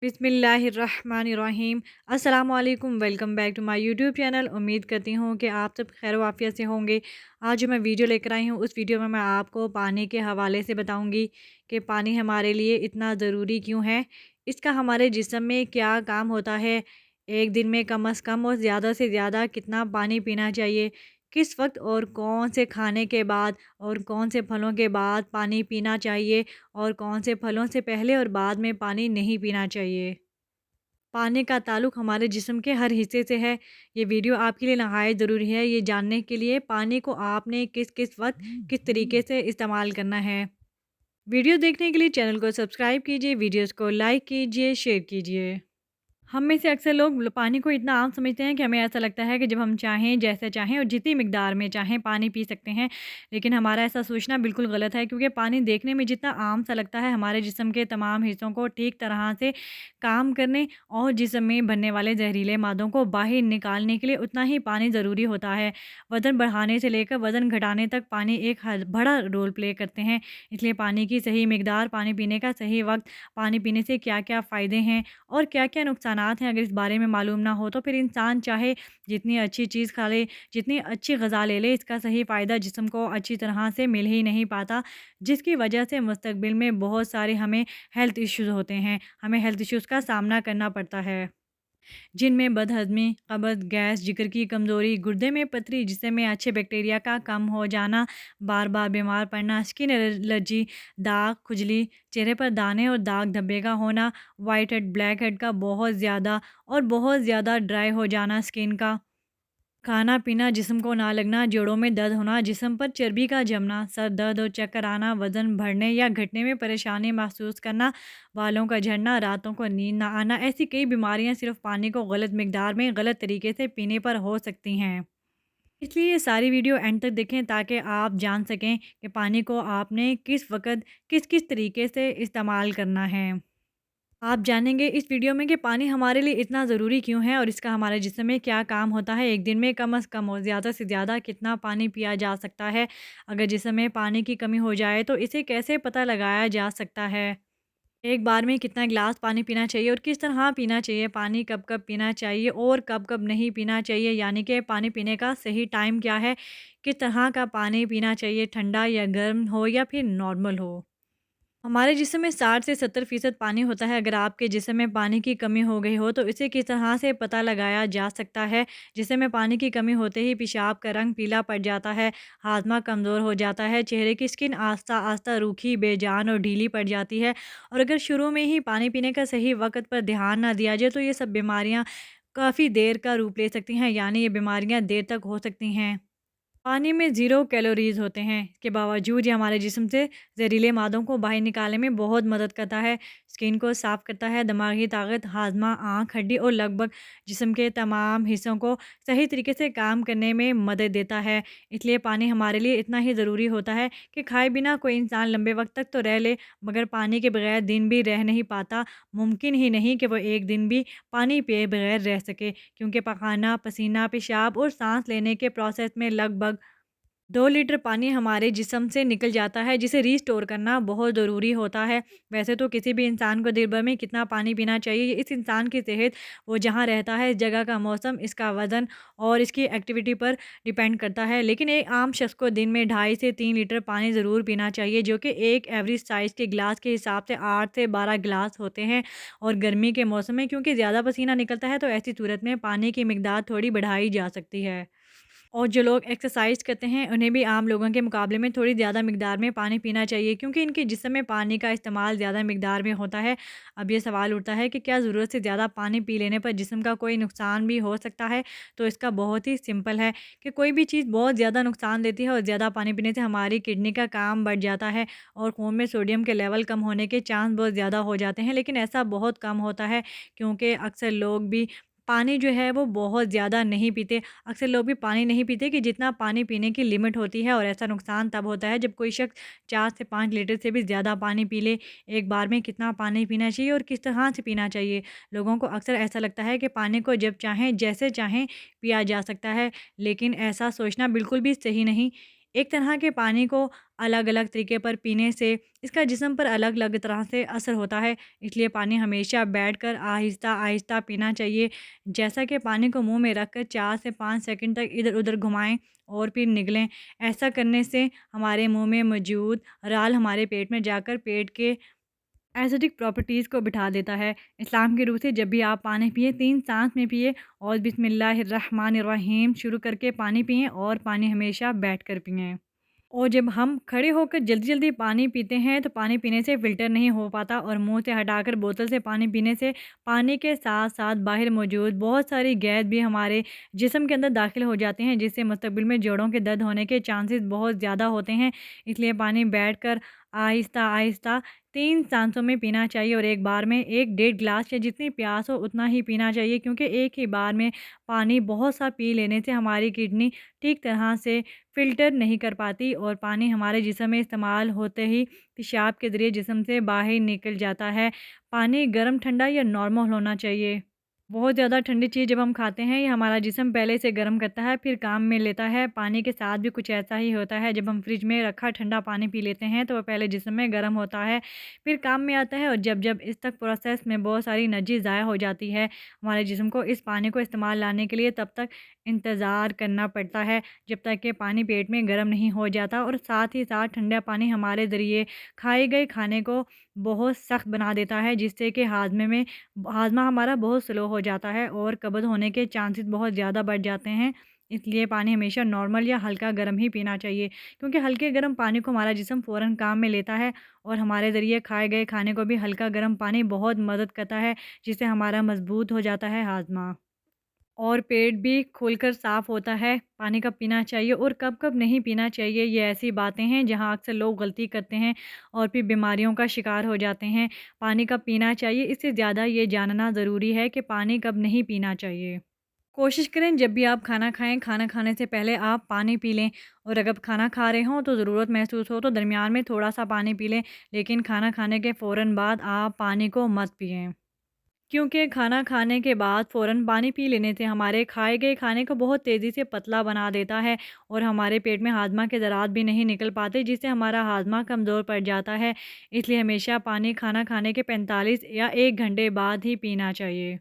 बिस्मिल्लाहिर्रहमानिर्रहीम। अस्सलाम वालेकुम। Welcome back to my YouTube channel. उम्मीद करती हूँ कि आप सब खैर वाफियत से होंगे। आज जो मैं वीडियो लेकर आई हूँ उस वीडियो में मैं आपको पानी के हवाले से बताऊँगी कि पानी हमारे लिए इतना ज़रूरी क्यों है, इसका हमारे जिस्म में क्या काम होता है, एक दिन में कम से कम और ज़्यादा से ज़्यादा कितना पानी पीना चाहिए, किस वक्त और कौन से खाने के बाद और कौन से फलों के बाद पानी पीना चाहिए और कौन से फलों से पहले और बाद में पानी नहीं पीना चाहिए। पानी का ताल्लुक हमारे जिस्म के हर हिस्से से है। ये वीडियो आपके लिए नहायत ज़रूरी है ये जानने के लिए पानी को आपने किस किस वक्त किस तरीके से इस्तेमाल करना है। वीडियो देखने के लिए चैनल को सब्सक्राइब कीजिए, वीडियोस को लाइक कीजिए, शेयर कीजिए। हम में से अक्सर लोग पानी को इतना आम समझते हैं कि हमें ऐसा लगता है कि जब हम चाहें, जैसे चाहें और जितनी मिकदार में चाहें पानी पी सकते हैं। लेकिन हमारा ऐसा सोचना बिल्कुल गलत है, क्योंकि पानी देखने में जितना आम सा लगता है, हमारे जिस्म के तमाम हिस्सों को ठीक तरह से काम करने और जिस्म में बनने वाले जहरीले मादों को बाहर निकालने के लिए उतना ही पानी ज़रूरी होता है। वज़न बढ़ाने से लेकर वज़न घटाने तक पानी एक बड़ा रोल प्ले करते हैं। इसलिए पानी की सही मिकदार, पानी पीने का सही वक्त, पानी पीने से क्या क्या फ़ायदे हैं और क्या-क्या नुकसानात हैं, अगर इस बारे में मालूम ना हो तो फिर इंसान चाहे जितनी अच्छी चीज़ खा ले, जितनी अच्छी ग़िज़ा ले ले, इसका सही फ़ायदा जिस्म को अच्छी तरह से मिल ही नहीं पाता, जिसकी वजह से मुस्तक़बिल में बहुत सारे हमें हेल्थ इश्यूज़ होते हैं, हमें हेल्थ इश्यूज़ का सामना करना पड़ता है। जिनमें बदहज़मी, कब्ज़, गैस, जिगर की कमज़ोरी, गुर्दे में पथरी, जिस्म में अच्छे बैक्टीरिया का कम हो जाना, बार-बार बीमार पड़ना, स्किन एलर्जी, दाग, खुजली, चेहरे पर दाने और दाग धब्बे का होना, वाइट हेड, ब्लैक हेड का बहुत ज़्यादा और बहुत ज़्यादा ड्राई हो जाना स्किन का, खाना-पीना जिस्म को ना लगना, जोड़ों में दर्द होना, जिस्म पर चर्बी का जमना, सर दर्द और चक्कर आना, वज़न बढ़ने या घटने में परेशानी महसूस करना, बालों का झड़ना, रातों को नींद ना आना, ऐसी कई बीमारियां सिर्फ पानी को गलत मिकदार में गलत तरीके से पीने पर हो सकती हैं। इसलिए ये सारी वीडियो एंड तक देखें ताकि आप जान सकें कि पानी को आपने किस वक़्त किस किस तरीके से इस्तेमाल करना है। आप जानेंगे इस वीडियो में कि पानी हमारे लिए इतना ज़रूरी क्यों है और इसका हमारे जिस्म में क्या काम होता है। एक दिन में कम से कम और ज़्यादा से ज़्यादा कितना पानी पिया जा सकता है। अगर जिस्म में पानी की कमी हो जाए तो इसे कैसे पता लगाया जा सकता है। एक बार में कितना गिलास पानी पीना चाहिए और किस तरह पीना चाहिए, पानी कब कब पीना चाहिए और कब कब नहीं पीना चाहिए, यानी कि पानी पीने का सही टाइम क्या है, किस तरह का पानी पीना चाहिए, ठंडा या गर्म हो या फिर नॉर्मल हो। हमारे जिस्म में 60 से 70% पानी होता है। अगर आपके जिस्म में पानी की कमी हो गई हो तो इसे किस तरह से पता लगाया जा सकता है। जिस्म में पानी की कमी होते ही पेशाब का रंग पीला पड़ जाता है, हाजमा कमज़ोर हो जाता है, चेहरे की स्किन आस्ता आस्ता रूखी, बेजान और ढीली पड़ जाती है। और अगर शुरू में ही पानी पीने का सही वक्त पर ध्यान ना दिया जाए तो ये सब बीमारियाँ काफ़ी देर का रूप ले सकती हैं, यानी ये बीमारियाँ देर तक हो सकती हैं। पानी में ज़ीरो कैलोरीज़ होते हैं, इसके बावजूद ये हमारे जिस्म से ज़हरीले मादों को बाहर निकालने में बहुत मदद करता है, स्किन को साफ़ करता है, दिमागी ताकत, हाजमा, आँख, हड्डी और लगभग जिस्म के तमाम हिस्सों को सही तरीके से काम करने में मदद देता है। इसलिए पानी हमारे लिए इतना ही ज़रूरी होता है कि खाए बिना कोई इंसान लंबे वक्त तक तो रह ले, मगर पानी के बगैर दिन भी रह नहीं पाता। मुमकिन ही नहीं कि वो एक दिन भी पानी पिए बगैर रह सके, क्योंकि पखाना, पसीना, पेशाब और सांस लेने के प्रोसेस में लगभग 2 लीटर पानी हमारे जिस्म से निकल जाता है, जिसे रीस्टोर करना बहुत ज़रूरी होता है। वैसे तो किसी भी इंसान को दिन भर में कितना पानी पीना चाहिए, ये इस इंसान की सेहत, वो जहाँ रहता है, इस जगह का मौसम, इसका वज़न और इसकी एक्टिविटी पर डिपेंड करता है। लेकिन एक आम शख्स को दिन में 2.5 से 3 लीटर पानी ज़रूर पीना चाहिए, जो कि एक एवरेज साइज़ के गिलास के हिसाब से 8 से 12 गिलास होते हैं। और गर्मी के मौसम में क्योंकि ज़्यादा पसीना निकलता है, तो ऐसी सूरत में पानी की मिकदार थोड़ी बढ़ाई जा सकती है। और जो लोग एक्सरसाइज करते हैं उन्हें भी आम लोगों के मुकाबले में थोड़ी ज़्यादा मिकदार में पानी पीना चाहिए, क्योंकि इनके जिस्म में पानी का इस्तेमाल ज़्यादा मिकदार में होता है। अब ये सवाल उठता है कि क्या ज़रूरत से ज़्यादा पानी पी लेने पर जिस्म का कोई नुकसान भी हो सकता है। तो इसका बहुत ही सिंपल है कि कोई भी चीज़ बहुत ज़्यादा नुकसान देती है और ज़्यादा पानी पीने से हमारी किडनी का काम बढ़ जाता है और खून में सोडियम के लेवल कम होने के चांस बहुत ज़्यादा हो जाते हैं। लेकिन ऐसा बहुत कम होता है, क्योंकि अक्सर लोग भी पानी जो है वो बहुत ज़्यादा नहीं पीते। अक्सर लोग भी पानी नहीं पीते कि जितना पानी पीने की लिमिट होती है, और ऐसा नुकसान तब होता है जब कोई शख्स 4 से 5 लीटर से भी ज़्यादा पानी पी ले। एक बार में कितना पानी पीना चाहिए और किस तरह से पीना चाहिए? लोगों को अक्सर ऐसा लगता है कि पानी को जब चाहें, जैसे चाहें पिया जा सकता है, लेकिन ऐसा सोचना बिल्कुल भी सही नहीं। एक तरह के पानी को अलग अलग तरीके पर पीने से इसका जिस्म पर अलग अलग तरह से असर होता है, इसलिए पानी हमेशा बैठकर आहिस्ता आहिस्ता पीना चाहिए। जैसा कि पानी को मुंह में रखकर 4 से 5 सेकंड तक इधर उधर घुमाएं और फिर निगलें। ऐसा करने से हमारे मुंह में मौजूद राल हमारे पेट में जाकर पेट के एसिडिक प्रॉपर्टीज़ को बिठा देता है। इस्लाम की रूह से जब भी आप पानी पिए 3 सांस में पिए और बिस्मिल्लाहिर्रहमानिर्रहीम शुरू करके पानी पिएँ और पानी हमेशा बैठ कर पिएँ। और जब हम खड़े होकर जल्दी-जल्दी पानी पीते हैं, तो पानी पीने से फ़िल्टर नहीं हो पाता और मुँह से हटाकर बोतल से पानी पीने से पानी के साथ-साथ बाहर मौजूद बहुत सारी गैस भी हमारे जिस्म के अंदर दाखिल हो जाते हैं, जिससे मुस्तक़बिल में जोड़ों के दर्द होने के चांसेस बहुत ज़्यादा होते हैं। इसलिए पानी बैठकर आहिस्ता-आहिस्ता 3 सांसों में पीना चाहिए और एक बार में 1 डेढ़ गिलास या जितनी प्यास हो उतना ही पीना चाहिए, क्योंकि एक ही बार में पानी बहुत सा पी लेने से हमारी किडनी ठीक तरह से फ़िल्टर नहीं कर पाती और पानी हमारे जिस्म में इस्तेमाल होते ही पेशाब के ज़रिए जिस्म से बाहर निकल जाता है। पानी गर्म ठंडा या नॉर्मल होना चाहिए। बहुत ज़्यादा ठंडी चीज़ जब हम खाते हैं, ये हमारा जिस्म पहले से गर्म करता है, फिर काम में लेता है। पानी के साथ भी कुछ ऐसा ही होता है, जब हम फ्रिज में रखा ठंडा पानी पी लेते हैं, तो वो पहले जिस्म में गर्म होता है, फिर काम में आता है और जब जब इस तक प्रोसेस में बहुत सारी एनर्जी ज़ाया हो जाती है, हमारे जिस्म को इस पानी को इस्तेमाल लाने के लिए तब तक इंतज़ार करना पड़ता है, जब तक कि पानी पेट में गर्म नहीं हो जाता और साथ ही साथ ठंडा पानी हमारे ज़रिए खाए गए खाने को बहुत सख्त बना देता है, जिससे कि हाज़मा हमारा बहुत स्लो हो जाता है और कब्ज़ होने के चांसेस बहुत ज़्यादा बढ़ जाते हैं। इसलिए पानी हमेशा नॉर्मल या हल्का गर्म ही पीना चाहिए, क्योंकि हल्के गर्म पानी को हमारा जिस्म फ़ौरन काम में लेता है और हमारे ज़रिए खाए गए खाने को भी हल्का गर्म पानी बहुत मदद करता है, जिससे हमारा मज़बूत हो जाता है हाज़मा। और पेट भी खुलकर साफ़ होता है। पानी कब पीना चाहिए और कब-कब नहीं पीना चाहिए, ये ऐसी बातें हैं जहाँ अक्सर लोग गलती करते हैं और फिर बीमारियों का शिकार हो जाते हैं। पानी कब पीना चाहिए, इससे ज़्यादा ये जानना ज़रूरी है कि पानी कब नहीं पीना चाहिए। कोशिश करें जब भी आप खाना खाएँ, खाना खाने से पहले आप पानी पी लें और अगर खाना खा रहे हों तो ज़रूरत महसूस हो तो दरमियान में थोड़ा-सा पानी पी लें, लेकिन खाना खाने के फ़ौरन बाद आप पानी को मत पिएँ। क्योंकि खाना खाने के बाद फ़ौरन पानी पी लेने से हमारे खाए गए खाने को बहुत तेज़ी से पतला बना देता है और हमारे पेट में हाजमा के ज़रात भी नहीं निकल पाते, जिससे हमारा हाजमा कमज़ोर पड़ जाता है। इसलिए हमेशा पानी खाना खाने के 45 या 1 घंटे बाद ही पीना चाहिए।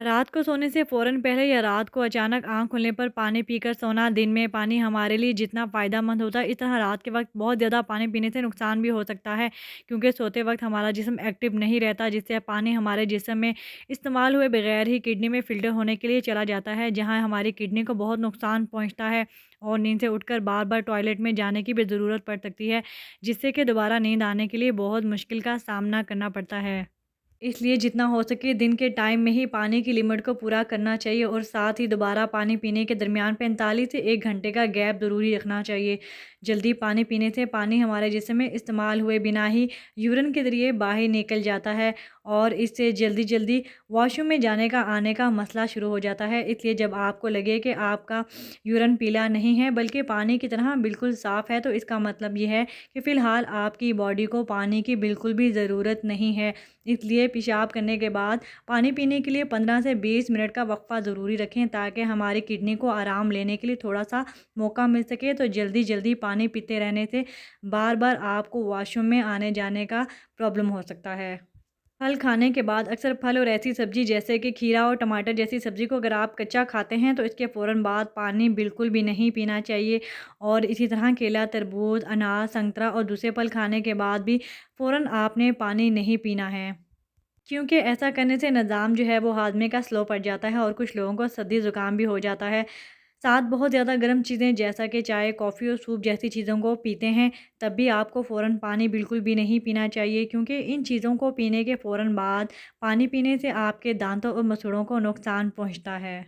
रात को सोने से फ़ौरन पहले या रात को अचानक आँख खुलने पर पानी पीकर सोना, दिन में पानी हमारे लिए जितना फ़ायदेमंद होता है, इस तरह रात के वक़्त बहुत ज़्यादा पानी पीने से नुकसान भी हो सकता है, क्योंकि सोते वक़्त हमारा जिस्म एक्टिव नहीं रहता, जिससे पानी हमारे जिस्म में इस्तेमाल हुए बगैर ही किडनी में फ़िल्टर होने के लिए चला जाता है, जहाँ हमारी किडनी को बहुत नुकसान पहुँचता है और नींद से उठकर बार-बार टॉयलेट में जाने की भी ज़रूरत पड़ सकती है, जिससे कि दोबारा नींद आने के लिए बहुत मुश्किल का सामना करना पड़ता है। इसलिए जितना हो सके दिन के टाइम में ही पानी की लिमिट को पूरा करना चाहिए और साथ ही दोबारा पानी पीने के दरमियान 45 से 1 घंटे का गैप ज़रूरी रखना चाहिए। जल्दी पानी पीने से पानी हमारे जिस्म में इस्तेमाल हुए बिना ही यूरिन के ज़रिए बाहर निकल जाता है और इससे जल्दी-जल्दी वॉशरूम में जाने का आने का मसला शुरू हो जाता है। इसलिए जब आपको लगे कि आपका यूरिन पीला नहीं है बल्कि पानी की तरह बिल्कुल साफ़ है, तो इसका मतलब ये है कि फ़िलहाल आपकी बॉडी को पानी की बिल्कुल भी ज़रूरत नहीं है। इसलिए पेशाब करने के बाद पानी पीने के लिए 15 से 20 मिनट का वक्फ़ा ज़रूरी रखें, ताकि हमारी किडनी को आराम लेने के लिए थोड़ा-सा मौका मिल सके। तो जल्दी-जल्दी पानी पीते रहने से बार-बार आपको वॉशरूम में आने-जाने का प्रॉब्लम हो सकता है। फल खाने के बाद अक्सर फल और ऐसी सब्ज़ी जैसे कि खीरा और टमाटर जैसी सब्ज़ी को अगर आप कच्चा खाते हैं, तो इसके फ़ौरन बाद पानी बिल्कुल भी नहीं पीना चाहिए और इसी तरह केला, तरबूज, अनार, संतरा और दूसरे फल खाने के बाद भी फ़ौरन आपने पानी नहीं पीना है। क्योंकि ऐसा करने से निज़ाम जो है वो हाज़मे का स्लो पड़ जाता है और कुछ लोगों को सर्दी ज़ुकाम भी हो जाता है। साथ बहुत ज़्यादा गर्म चीज़ें जैसा कि चाय, कॉफ़ी और सूप जैसी चीज़ों को पीते हैं, तब भी आपको फ़ौरन पानी बिल्कुल भी नहीं पीना चाहिए, क्योंकि इन चीज़ों को पीने के फ़ौरन बाद पानी पीने से आपके दाँतों और मसूड़ों को नुकसान पहुँचता है।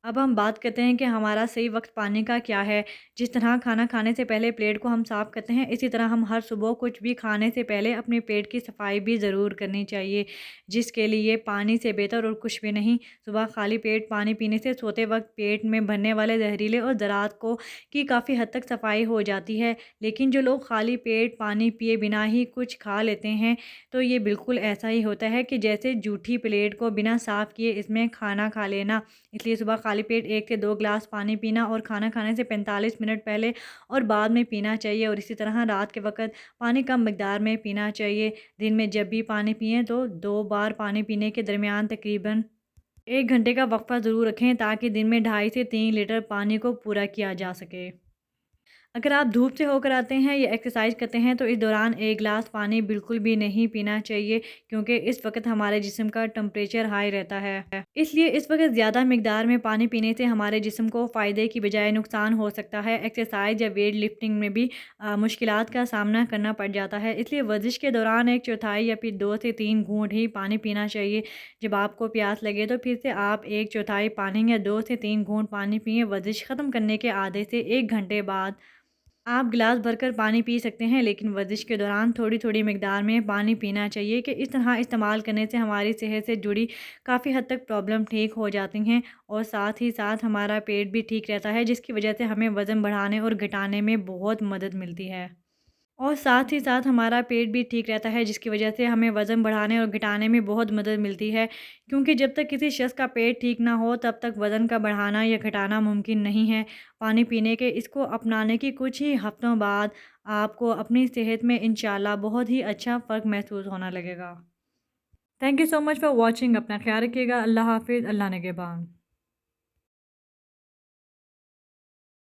अब हम बात करते हैं कि हमारा सही वक्त पानी का क्या है। जिस तरह खाना खाने से पहले प्लेट को हम साफ़ करते हैं, इसी तरह हम हर सुबह कुछ भी खाने से पहले अपने पेट की सफाई भी ज़रूर करनी चाहिए, जिसके लिए पानी से बेहतर और कुछ भी नहीं। सुबह खाली पेट पानी पीने से सोते वक्त पेट में बनने वाले जहरीले और ज़रात को की काफ़ी हद तक सफाई हो जाती है। लेकिन जो लोग खाली पेट पानी पिए बिना ही कुछ खा लेते हैं, तो ये बिल्कुल ऐसा ही होता है कि जैसे जूठी प्लेट को बिना साफ़ किए इसमें खाना खा लेना। इसलिए सुबह खाली पेट 1 से 2 गिलास पानी पीना और खाना खाने से 45 मिनट पहले और बाद में पीना चाहिए। और इसी तरह रात के वक़्त पानी कम मिक़दार में पीना चाहिए। दिन में जब भी पानी पिएँ तो 2 बार पानी पीने के दरमियान तकरीबन 1 घंटे का वक़फ़ा ज़रूर रखें, ताकि दिन में 2.5 से 3 लीटर पानी को पूरा किया जा सके। अगर आप धूप से होकर आते हैं या एक्सरसाइज करते हैं तो इस दौरान 1 गिलास पानी बिल्कुल भी नहीं पीना चाहिए, क्योंकि इस वक्त हमारे जिस्म का टेम्परेचर हाई रहता है। इसलिए इस वक्त ज़्यादा मिकदार में पानी पीने से हमारे जिस्म को फ़ायदे की बजाय नुकसान हो सकता है। एक्सरसाइज या वेट लिफ्टिंग में भी मुश्किलात का सामना करना पड़ जाता है। इसलिए वर्जिश के दौरान 1/4 या फिर 2 से 3 घूंट ही पानी पीना चाहिए। जब आपको प्यास लगे तो फिर से आप 1/4 पानी या 2 से 3 घूंट पानी पिएँ। वर्जिश ख़त्म करने के आधे से 1 घंटे बाद आप गिलास भरकर पानी पी सकते हैं, लेकिन वर्जिश के दौरान थोड़ी-थोड़ी मिकदार में पानी पीना चाहिए। कि इस तरह इस्तेमाल करने से हमारी सेहत से जुड़ी काफ़ी हद तक प्रॉब्लम ठीक हो जाती हैं और साथ ही साथ हमारा पेट भी ठीक रहता है, जिसकी वजह से हमें वज़न बढ़ाने और घटाने में बहुत मदद मिलती है। और साथ ही साथ हमारा पेट भी ठीक रहता है, जिसकी वजह से हमें वज़न बढ़ाने और घटाने में बहुत मदद मिलती है। क्योंकि जब तक किसी शख़्स का पेट ठीक ना हो तब तक वज़न का बढ़ाना या घटाना मुमकिन नहीं है। पानी पीने के इसको अपनाने की कुछ ही हफ़्तों बाद आपको अपनी सेहत में इंशाल्लाह बहुत ही अच्छा फ़र्क महसूस होने लगेगा। Thank you so much for watching. अपना ख़्याल रखिएगा। अल्लाह हाफ़िज़। अल्लाह निगहबान।